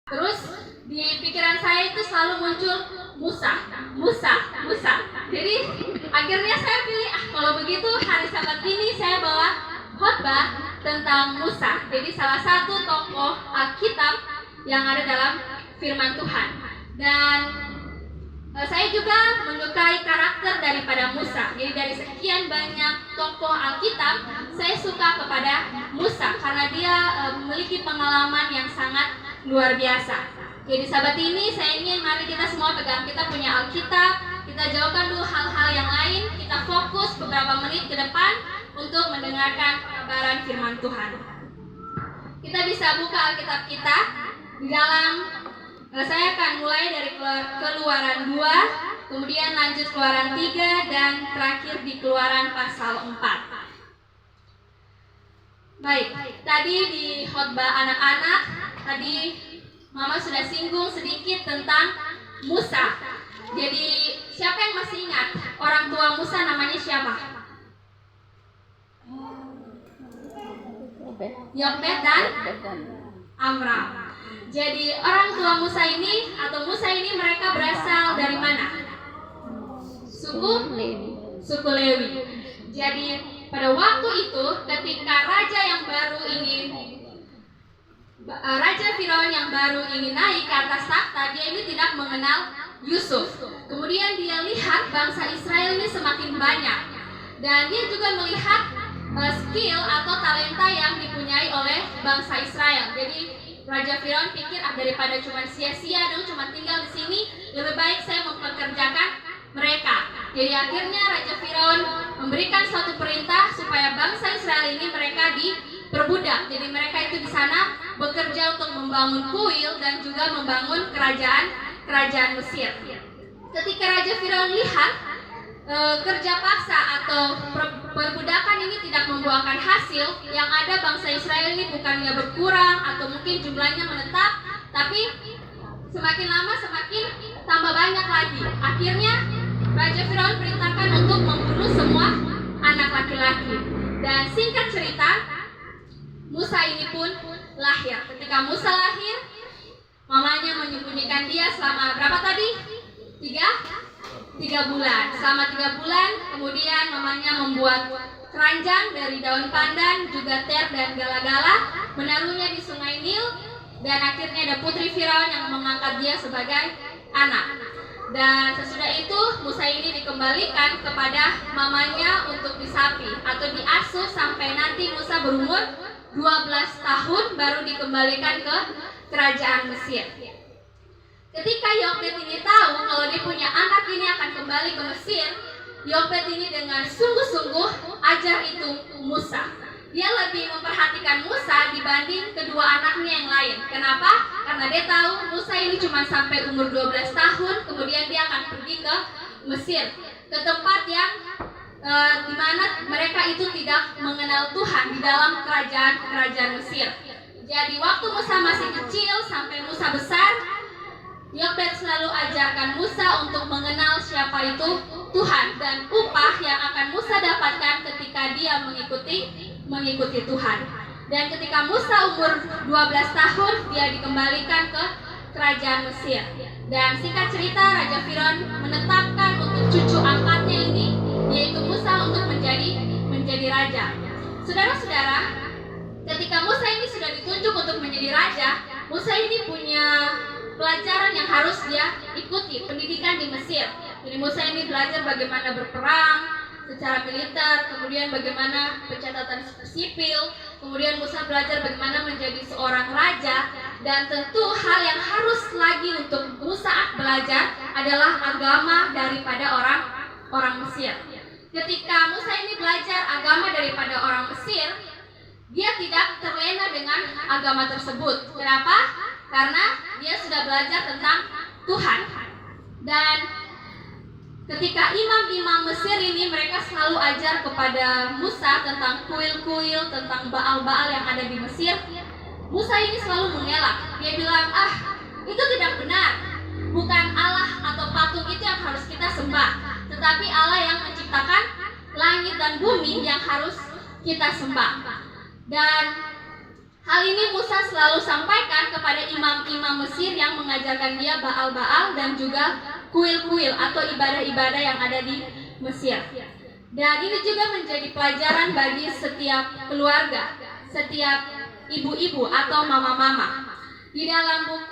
Terus di pikiran saya itu selalu muncul Musa. Jadi akhirnya saya pilih, kalau begitu hari Sabat ini saya bawa khotbah tentang Musa. Jadi salah satu tokoh Alkitab yang ada dalam firman Tuhan. Dan saya juga menyukai karakter daripada Musa. Jadi dari sekian banyak tokoh Alkitab, saya suka kepada Musa karena dia memiliki pengalaman yang sangat luar biasa. Jadi sahabat ini saya ingin mari kita semua pegang kita punya Alkitab, kita jauhkan dulu hal-hal yang lain, kita fokus beberapa menit ke depan untuk mendengarkan kabaran firman Tuhan. Kita bisa buka Alkitab kita di dalam saya akan mulai dari Keluaran 2, kemudian lanjut Keluaran 3, dan terakhir di Keluaran pasal 4. Baik, tadi di khotbah anak-anak, tadi Mama sudah singgung sedikit tentang Musa. Jadi siapa yang masih ingat orang tua Musa namanya siapa? Yokbed dan Amram. Jadi orang tua Musa ini mereka berasal dari mana? Suku Lewi. Jadi pada waktu itu ketika Raja Firaun yang baru ini naik ke atas takhta, dia ini tidak mengenal Yusuf. Kemudian dia lihat bangsa Israel ini semakin banyak, dan dia juga melihat skill atau talenta yang dipunyai oleh bangsa Israel. Jadi Raja Firaun pikir daripada cuma sia-sia dong cuma tinggal di sini, lebih baik saya mempekerjakan mereka. Jadi akhirnya Raja Firaun memberikan suatu perintah supaya bangsa Israel ini mereka diperbudak. Jadi mereka itu di sana bekerja untuk membangun kuil dan juga membangun kerajaan Mesir. Ketika Raja Firaun lihat kerja paksa atau perbudakan ini tidak membuahkan hasil, yang ada bangsa Israel ini bukannya berkurang atau mungkin jumlahnya menetap, tapi semakin lama semakin tambah banyak lagi. Akhirnya Raja Firaun perintahkan untuk membunuh semua anak laki-laki. Dan singkat cerita, Musa ini pun lahir. Ketika Musa lahir, mamanya menyembunyikan dia selama berapa tadi? 3 bulan. Selama 3 bulan, kemudian mamanya membuat keranjang dari daun pandan, juga ter dan gala-gala, menaruhnya di sungai Nil, dan akhirnya ada putri Firaun yang mengangkat dia sebagai anak. Dan sesudah itu Musa ini dikembalikan kepada mamanya untuk disapi atau diasuh sampai nanti Musa berumur 12 tahun baru dikembalikan ke kerajaan Mesir. Ketika Yokbed ini tahu kalau dia punya anak ini akan kembali ke Mesir, Yokbed ini dengan sungguh-sungguh ajar itu Musa. Dia lebih memperhatikan Musa dibanding kedua anaknya yang lain. Kenapa? Karena dia tahu Musa ini cuma sampai umur 12 tahun, kemudian dia akan pergi ke Mesir, ke tempat yang di mana mereka itu tidak mengenal Tuhan di dalam kerajaan Mesir. Jadi waktu Musa masih kecil sampai Musa besar, Yokbed selalu ajarkan Musa untuk mengenal siapa itu Tuhan dan upah yang akan Musa dapatkan ketika dia mengikuti Tuhan. Dan ketika Musa umur 12 tahun, dia dikembalikan ke kerajaan Mesir. Dan singkat cerita, Raja Firaun menetapkan untuk cucu angkatnya ini, yaitu Musa, untuk menjadi raja. Saudara-saudara, ketika Musa ini sudah ditunjuk untuk menjadi raja, Musa ini punya pelajaran yang harus dia ikuti, pendidikan di Mesir. Jadi Musa ini belajar bagaimana berperang secara militer, kemudian bagaimana pencatatan sipil, kemudian Musa belajar bagaimana menjadi seorang raja, dan tentu hal yang harus lagi untuk Musa belajar adalah agama daripada orang Mesir. Ketika Musa ini belajar agama daripada orang Mesir, dia tidak terlena dengan agama tersebut. Kenapa? Karena dia sudah belajar tentang Tuhan. Dan ketika imam-imam Mesir ini mereka selalu ajar kepada Musa tentang kuil-kuil, tentang Baal-Baal yang ada di Mesir, Musa ini selalu mengelak. Dia bilang, itu tidak benar. Bukan Allah atau patung itu yang harus kita sembah, tetapi Allah yang menciptakan langit dan bumi yang harus kita sembah. Dan Hal ini Musa selalu sampaikan kepada imam-imam Mesir yang mengajarkan dia Baal-Baal dan juga kuil-kuil atau ibadah-ibadah yang ada di Mesir. Dan ini juga menjadi pelajaran bagi setiap keluarga, setiap ibu-ibu atau mama-mama. Di dalam buku